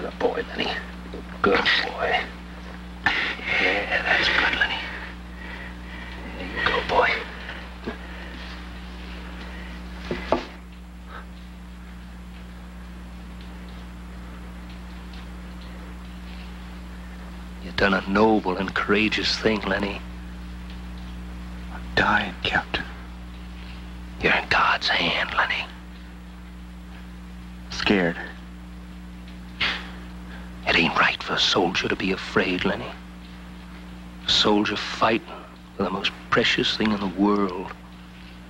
the boy, Lenny. Good boy. Yeah, that's good, Lenny. There you go, boy. You've done a noble and courageous thing, Lenny. I'm dying, Captain. You're in God's hand, Lenny. Scared. It ain't right for a soldier to be afraid, Lenny. A soldier fighting for the most precious thing in the world.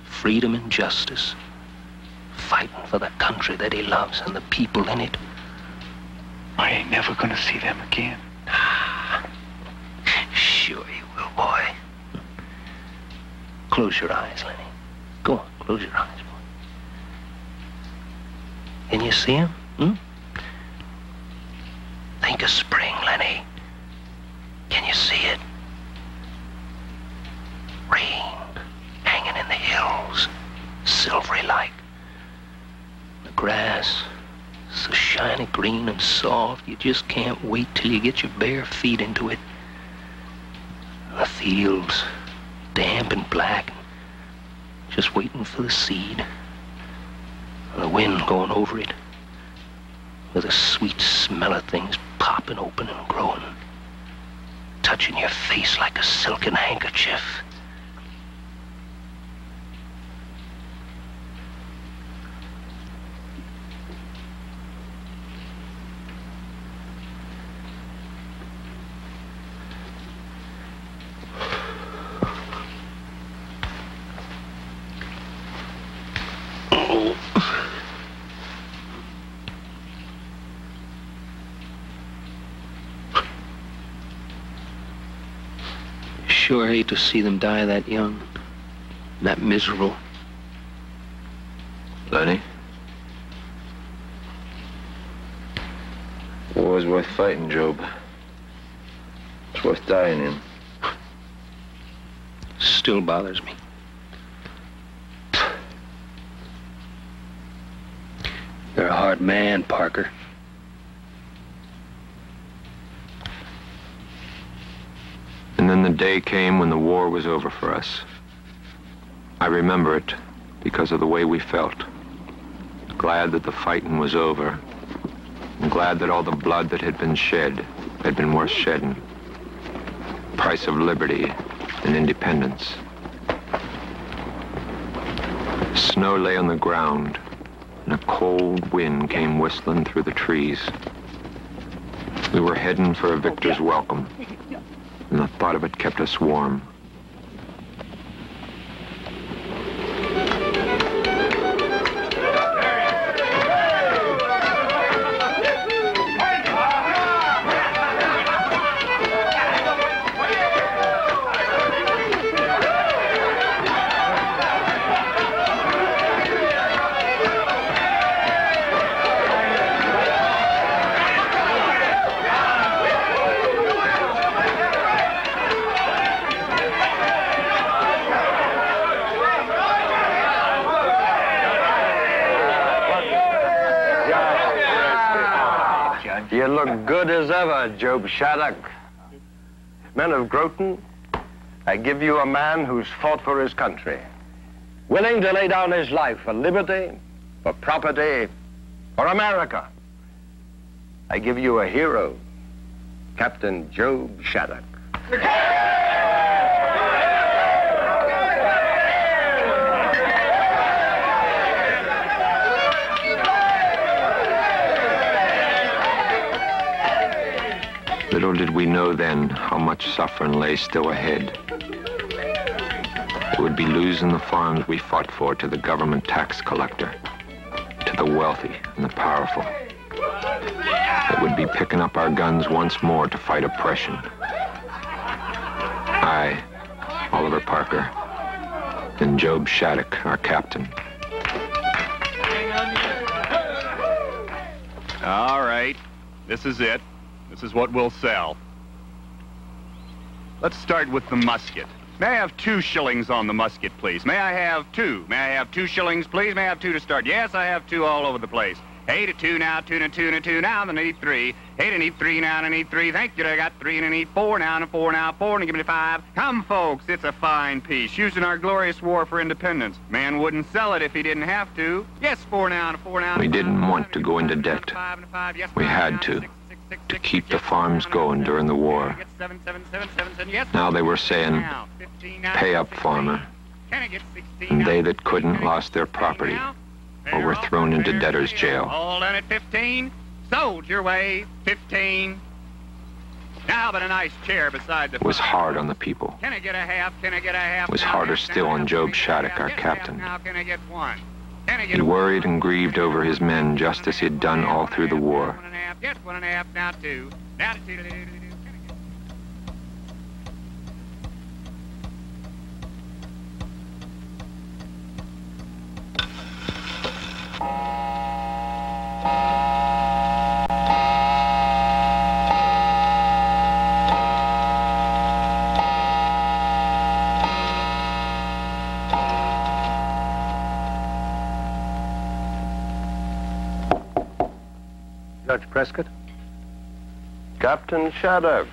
Freedom and justice. Fighting for the country that he loves and the people in it. I ain't never gonna see them again. Sure you will, boy. Close your eyes, Lenny. Go on, close your eyes, boy. Can you see him? Think of spring, Lenny. Can you see it? Rain hanging in the hills, silvery like. The grass, so shiny green and soft, you just can't wait till you get your bare feet into it. The fields, damp and black, just waiting for the seed. And the wind going over it, with a sweet smell of things popping open and growing, touching your face like a silken handkerchief. Sure hate to see them die that young, that miserable. Lenny? War's worth fighting, Job. It's worth dying in. Still bothers me. You're a hard man, Parker. And then the day came when the war was over for us. I remember it because of the way we felt. Glad that the fighting was over. And glad that all the blood that had been shed had been worth shedding. Price of liberty and independence. Snow lay on the ground, and a cold wind came whistling through the trees. We were heading for a victor's welcome, and the thought of it kept us warm. You look good as ever, Job Shattuck. Men of Groton, I give you a man who's fought for his country, willing to lay down his life for liberty, for property, for America. I give you a hero, Captain Job Shattuck. Little did we know then how much suffering lay still ahead. It would be losing the farms we fought for to the government tax collector, to the wealthy and the powerful. It would be picking up our guns once more to fight oppression. I, Oliver Parker, and Job Shattuck, our captain. All right, this is it. This is what we'll sell. Let's start with the musket. May I have 2 shillings on the musket, please? May I have 2? May I have 2 shillings, please? May I have 2 to start? Yes, I have 2 all over the place. 8 and 2 now, 2 and 2 and 2 now, then I need 3. 8 and need 3 now, and I need 3. Thank you, I got 3 and I need 4 now, and 4 now, 4, and give me 5. Come, folks, it's a fine piece, used in our glorious war for independence. Man wouldn't sell it if he didn't have to. Yes, 4 now, and 4 now. We didn't want to go into debt. We had to keep the farms going during the war. Now they were saying, pay up, farmer. And they that couldn't lost their property or were thrown into debtor's jail. Hold on at 15. Sold your way, 15. Now but a nice chair beside the... It was hard on the people. Can I get a half? Can I get a half? It was harder still on Job Shattuck, our captain. Now can I get 1? He worried and grieved over his men just as he had done all through the war. Yes, 1.5, now 2. Now 2. Judge Prescott? Captain Shattuck.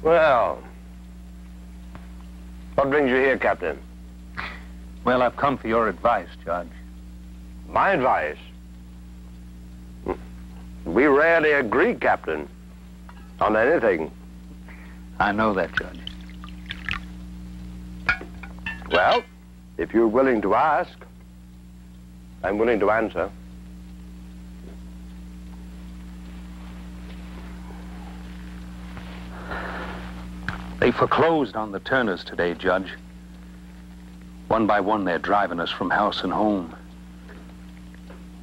Well, what brings you here, Captain? Well, I've come for your advice, Judge. My advice? We rarely agree, Captain, on anything. I know that, Judge. Well, if you're willing to ask, I'm willing to answer. They foreclosed on the Turners today, Judge. One by one, they're driving us from house and home.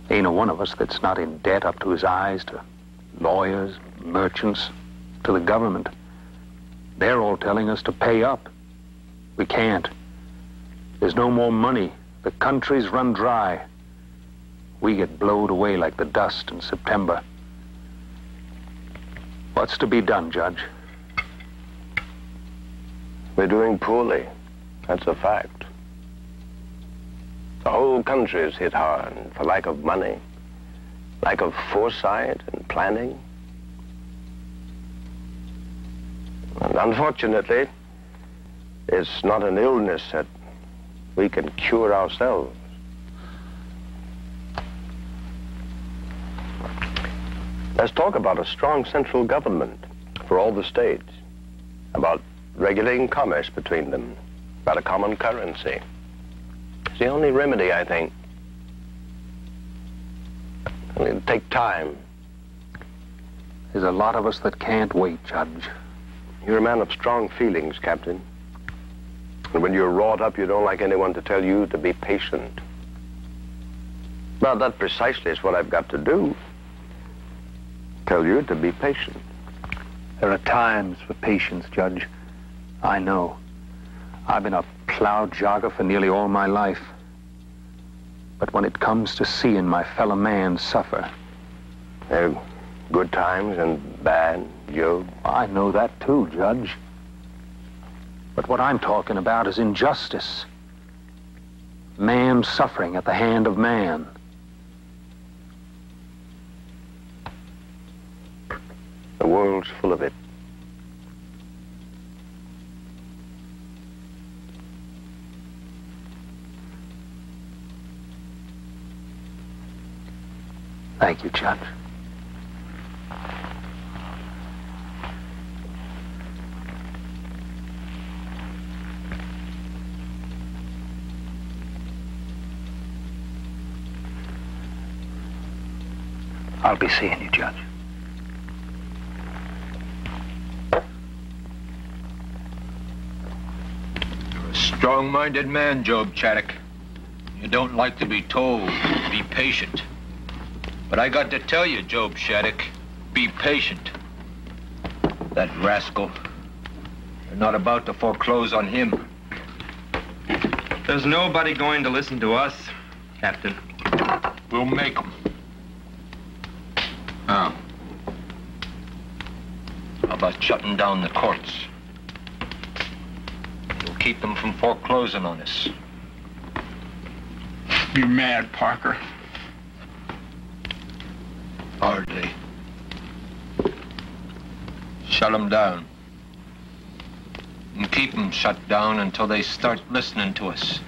Ain't a one of us that's not in debt up to his eyes to lawyers, merchants, to the government. They're all telling us to pay up. We can't. There's no more money. The country's run dry. We get blowed away like the dust in September. What's to be done, Judge? We're doing poorly. That's a fact. The whole country is hit hard for lack of money, lack of foresight and planning. And unfortunately, it's not an illness that we can cure ourselves. Let's talk about a strong central government for all the states, about regulating commerce between them, about a common currency. It's the only remedy, I think. It'll take time. There's a lot of us that can't wait, Judge. You're a man of strong feelings, Captain. And when you're wrought up, you don't like anyone to tell you to be patient. Well, that precisely is what I've got to do. Tell you to be patient. There are times for patience, Judge. I know. I've been a plow jogger for nearly all my life. But when it comes to seeing my fellow man suffer... There are good times and bad, Job. I know that too, Judge. But what I'm talking about is injustice. Man suffering at the hand of man. The world's full of it. Thank you, Judge. I'll be seeing you, Judge. You're a strong-minded man, Job Shattuck. You don't like to be told, be patient. But I got to tell you, Job Shattuck, be patient. That rascal, you're not about to foreclose on him. There's nobody going to listen to us, Captain. We'll make him. Now, how about shutting down the courts? You'll keep them from foreclosing on us. You're mad, Parker. Hardly. Shut them down. And keep them shut down until they start listening to us.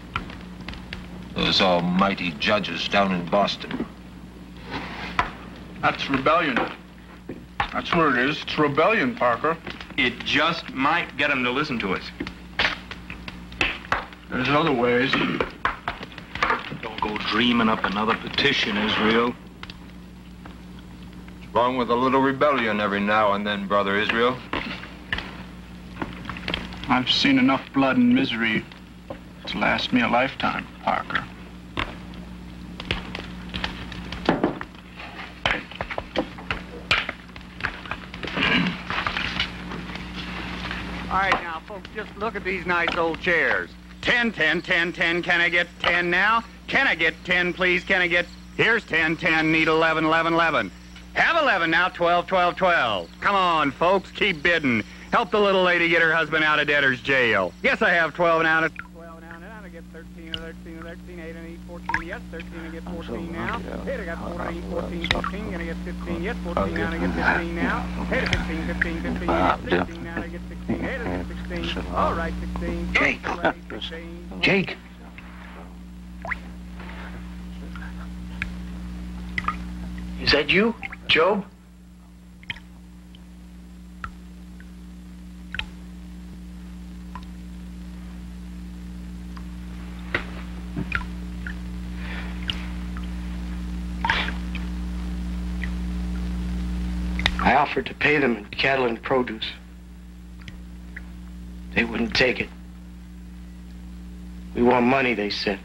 Those almighty judges down in Boston. That's rebellion. That's what it is. It's rebellion, Parker. It just might get them to listen to us. There's other ways. Don't go dreaming up another petition, Israel. What's wrong with a little rebellion every now and then, Brother Israel? I've seen enough blood and misery to last me a lifetime, Parker. All right, now, folks, just look at these nice old chairs. 10, 10, 10, 10. Can I get 10 now? Can I get 10, please? Can I get... Here's 10, 10. Need 11, 11, 11. Have 11 now. 12, 12, 12. Come on, folks. Keep bidding. Help the little lady get her husband out of debtor's jail. Yes, I have 12 now. 12 now. Now I get 13, 13, 13, 8, and 8, 14. Yes, 13. I get 14 now. Hey, I got 14, 14, 14. Gonna get 15. Yes, 14 now. I get 15 now. Hey, 15, 15, 15. Yes, 16 now. I get 16. Hey, I get 16. All right, 16. Jake. 16. Jake. Is that you, Job? I offered to pay them in cattle and produce. They wouldn't take it. We want money, they said.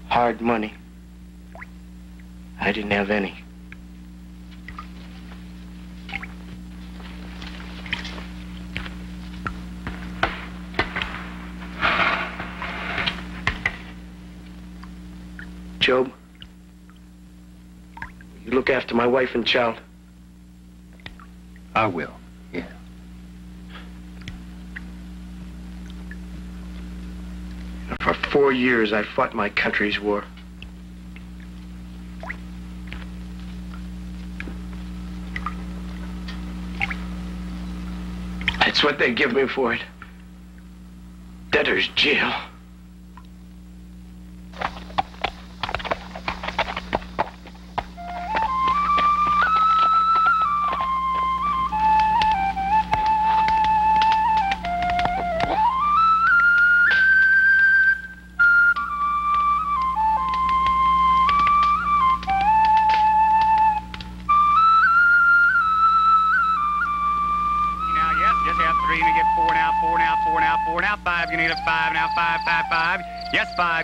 Hard money. I didn't have any. Job, you look after my wife and child. I will, yeah. For 4 years, I fought my country's war. That's what they give me for it. Debtor's jail.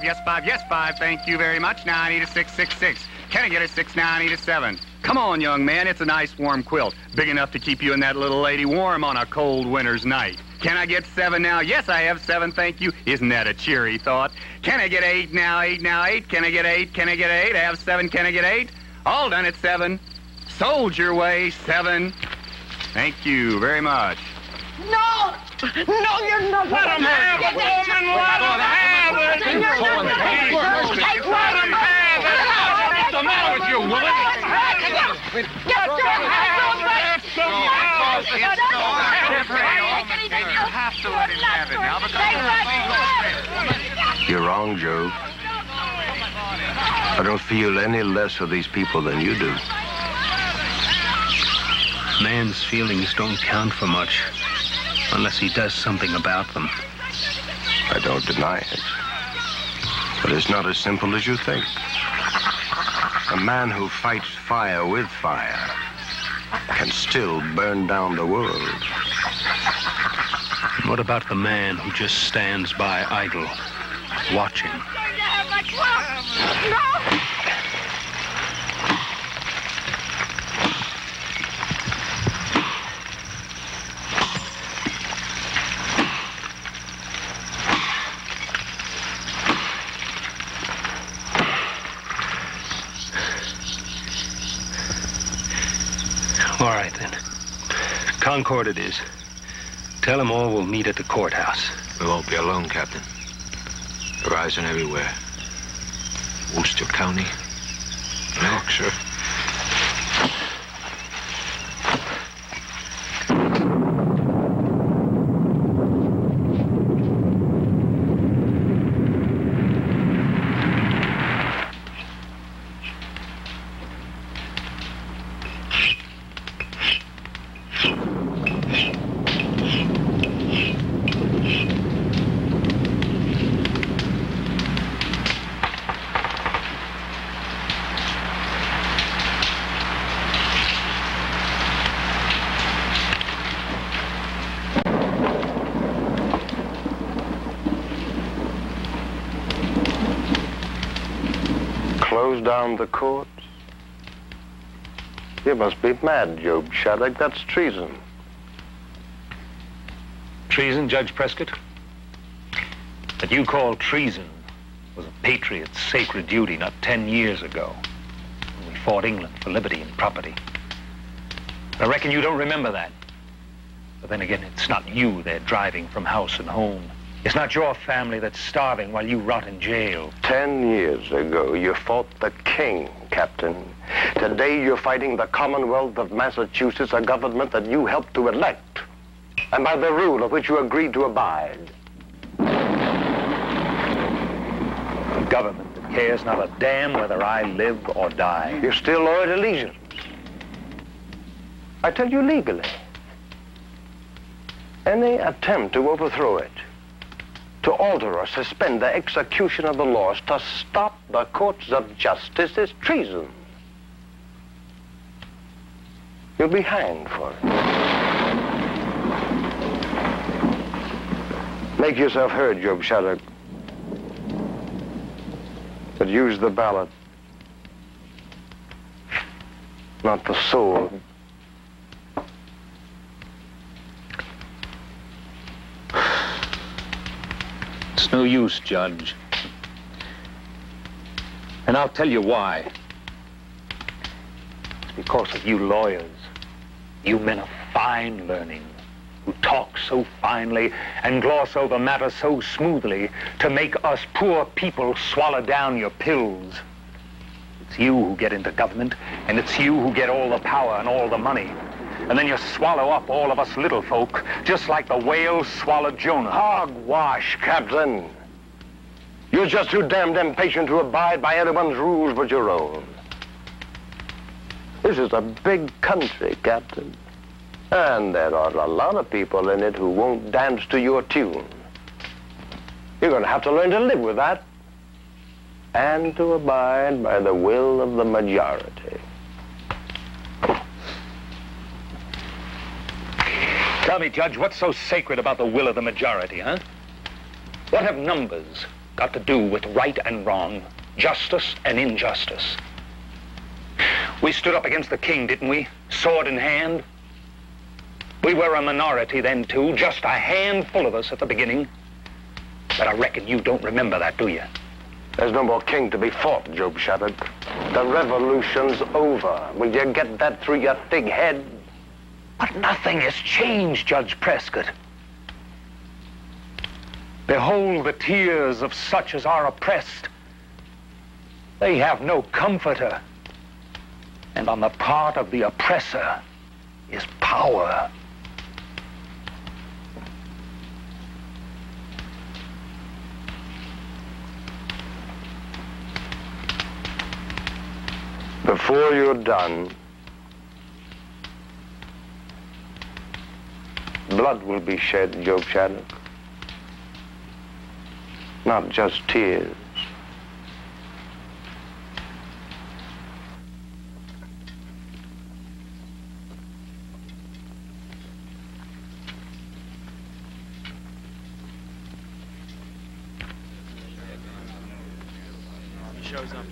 Yes, 5. Yes, 5. Thank you very much. Now I need a 6, 6, 6. Can I get a 6 now? I need a 7. Come on, young man. It's a nice warm quilt. Big enough to keep you and that little lady warm on a cold winter's night. Can I get 7 now? Yes, I have 7. Thank you. Isn't that a cheery thought? Can I get 8 now? 8 now. 8. Can I get 8? Can I get 8? I have 7. Can I get 8? All done at 7. Sold your way. 7. Thank you very much. No! No, you're not. Let him have it, woman! Let him have it! Let him have it! What's the matter with you, woman? You have to let him have it now. You're wrong, Joe. I don't feel any less for these people than you do. Man's feelings don't count for much unless he does something about them. I don't deny it. But it's not as simple as you think. A man who fights fire with fire can still burn down the world. And what about the man who just stands by idle, watching? No! All right, then. Concord it is. Tell them all we'll meet at the courthouse. We won't be alone, Captain. Horizon everywhere. Worcester County, Yorkshire. around the courts? You must be mad, Job Shattuck. That's treason. Treason, Judge Prescott? That you call treason was a patriot's sacred duty not 10 years ago when we fought England for liberty and property. I reckon you don't remember that. But then again, it's not you they're driving from house and home. It's not your family that's starving while you rot in jail. 10 years ago, you fought the king, Captain. Today, you're fighting the Commonwealth of Massachusetts, a government that you helped to elect, and by the rule of which you agreed to abide. A government that cares not a damn whether I live or die. You still owe it allegiance. I tell you legally. Any attempt to overthrow it, to alter or suspend the execution of the laws, to stop the courts of justice is treason. You'll be hanged for it. Make yourself heard, Job Shattuck. But use the ballot, not the sword. It's no use, Judge. And I'll tell you why. It's because of you lawyers. You men of fine learning, who talk so finely and gloss over matters so smoothly to make us poor people swallow down your pills. It's you who get into government, and it's you who get all the power and all the money. And then you swallow up all of us little folk, just like the whales swallowed Jonah. Hogwash, Captain. You're just too damned impatient to abide by anyone's rules but your own. This is a big country, Captain. And there are a lot of people in it who won't dance to your tune. You're going to have to learn to live with that and to abide by the will of the majority. Tell me, Judge, what's so sacred about the will of the majority, huh? What have numbers got to do with right and wrong, justice and injustice? We stood up against the king, didn't we? Sword in hand. We were a minority then, too, just a handful of us at the beginning. But I reckon you don't remember that, do you? There's no more king to be fought, Job Shattuck. The revolution's over. Will you get that through your thick head? But nothing has changed, Judge Prescott. Behold the tears of such as are oppressed. They have no comforter. And on the part of the oppressor is power. Before you're done, blood will be shed, Job Shattuck. Not just tears. Shows up.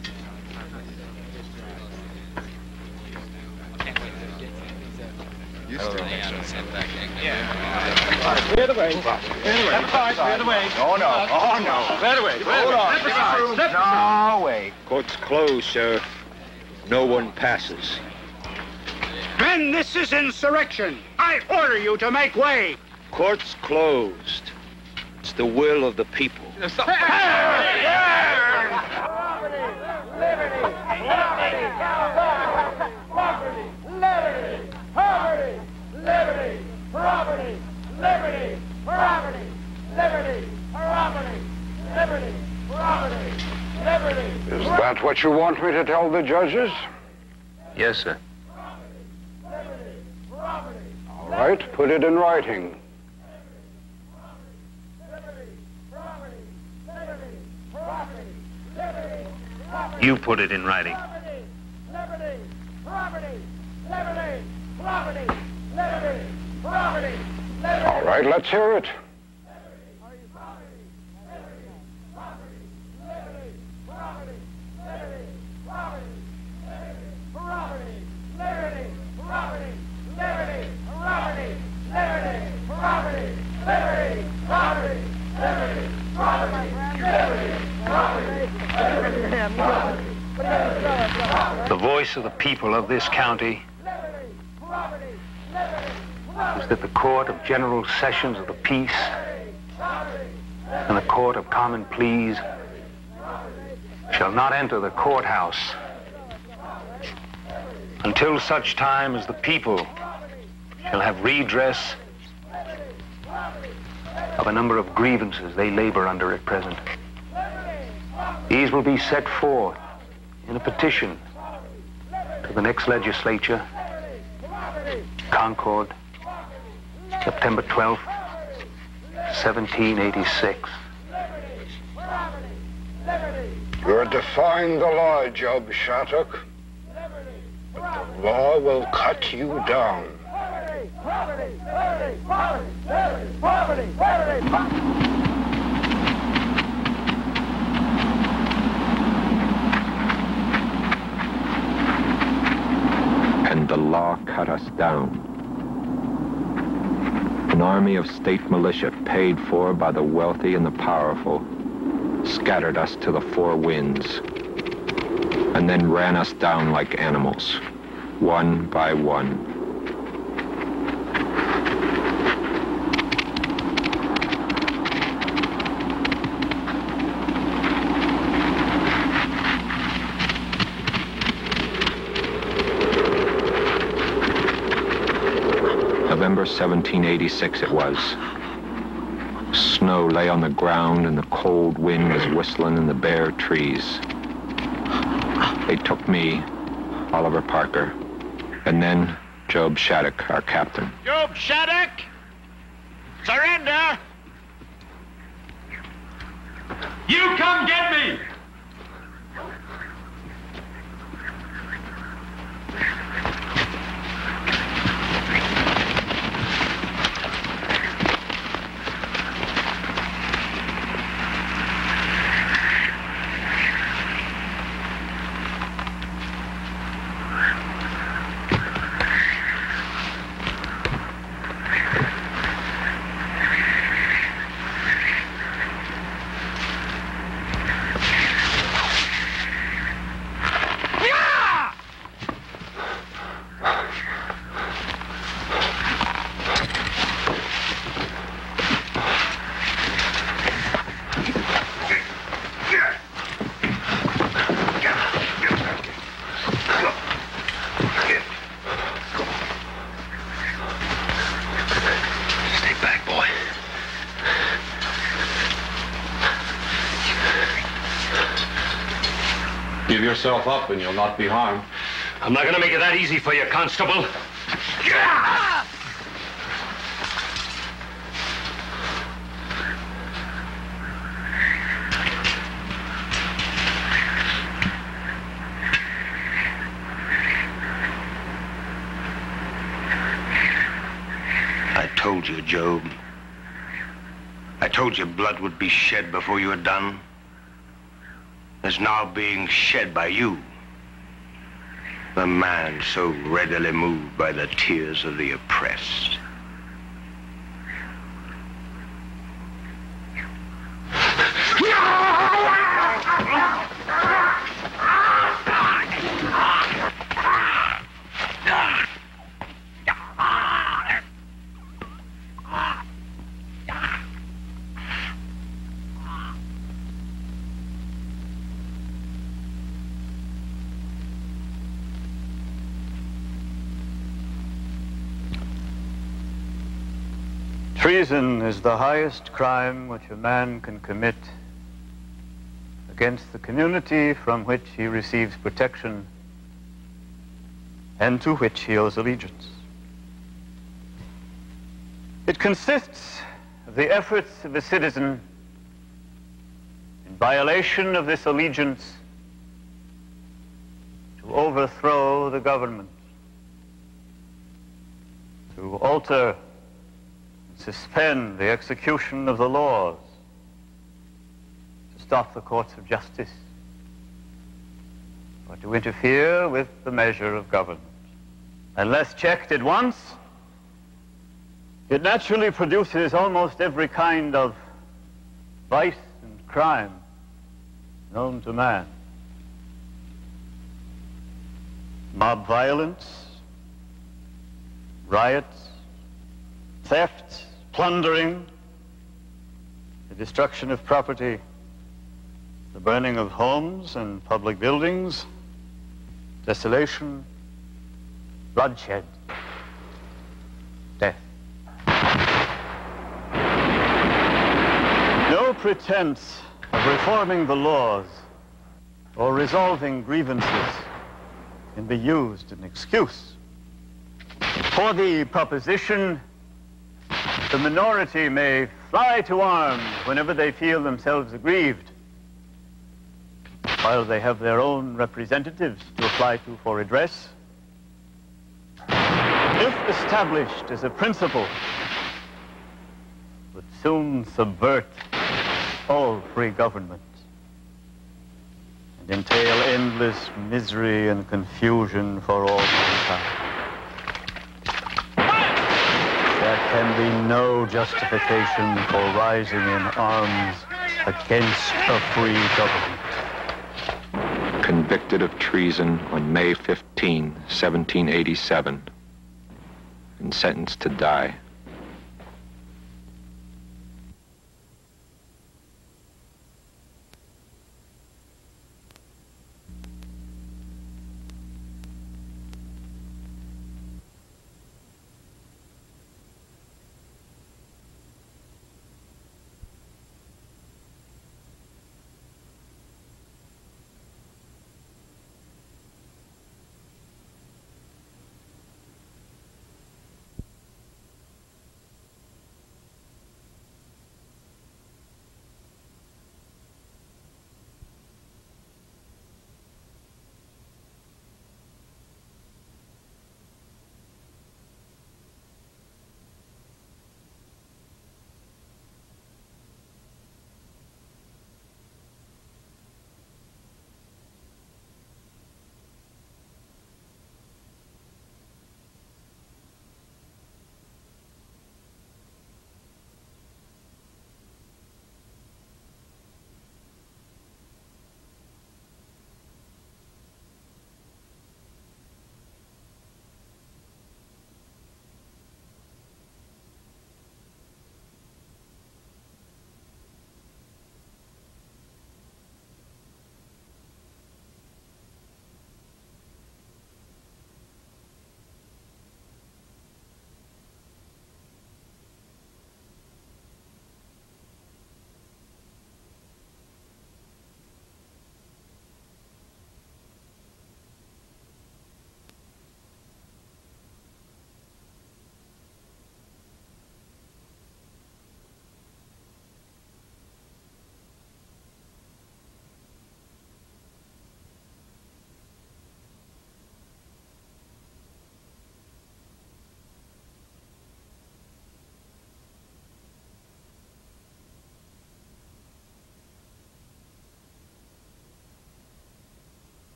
Clear the way. Clear the way. Clear the way. Oh, no. Oh, no. Clear the way. Hold on. Step aside. Step No way. Court's closed, sir. No one passes. Men, this is insurrection. I order you to make way. Court's closed. It's the will of the people. Is that what you want me to tell the judges? Yes, sir. All right, put it in writing. You put it in writing. All right, let's hear it. choice of the people of this county is that the Court of General Sessions of the Peace and the Court of Common Pleas shall not enter the courthouse until such time as the people shall have redress of a number of grievances they labor under at present. These will be set forth in a petition to the next legislature, Concord, September 12th, 1786. You're defying the law, Job Shattuck. But the law will cut you down. And the law cut us down. An army of state militia paid for by the wealthy and the powerful scattered us to the four winds and then ran us down like animals, one by one. November 1786 it was. Snow lay on the ground and the cold wind was whistling in the bare trees. They took me, Oliver Parker, and then Job Shattuck, our captain. Job Shattuck! Surrender! You come get me! Give yourself up and you'll not be harmed. I'm not going to make it that easy for you, Constable. I told you, Job. I told you blood would be shed before you were done. Is now being shed by you. The man so readily moved by the tears of the oppressed. Treason is the highest crime which a man can commit against the community from which he receives protection and to which he owes allegiance. It consists of the efforts of a citizen in violation of this allegiance to overthrow the government, to alter, suspend the execution of the laws, to stop the courts of justice, or to interfere with the measure of government. Unless checked at once, it naturally produces almost every kind of vice and crime known to man. mob violence, riots, thefts, plundering, the destruction of property, the burning of homes and public buildings, desolation, bloodshed, death. No pretense of reforming the laws or resolving grievances can be used as an excuse for the proposition the minority may fly to arms whenever they feel themselves aggrieved, while they have their own representatives to apply to for redress. If established as a principle, would soon subvert all free government and entail endless misery and confusion for all mankind. There can be no justification for rising in arms against a free government. Convicted of treason on May 15, 1787, and sentenced to die.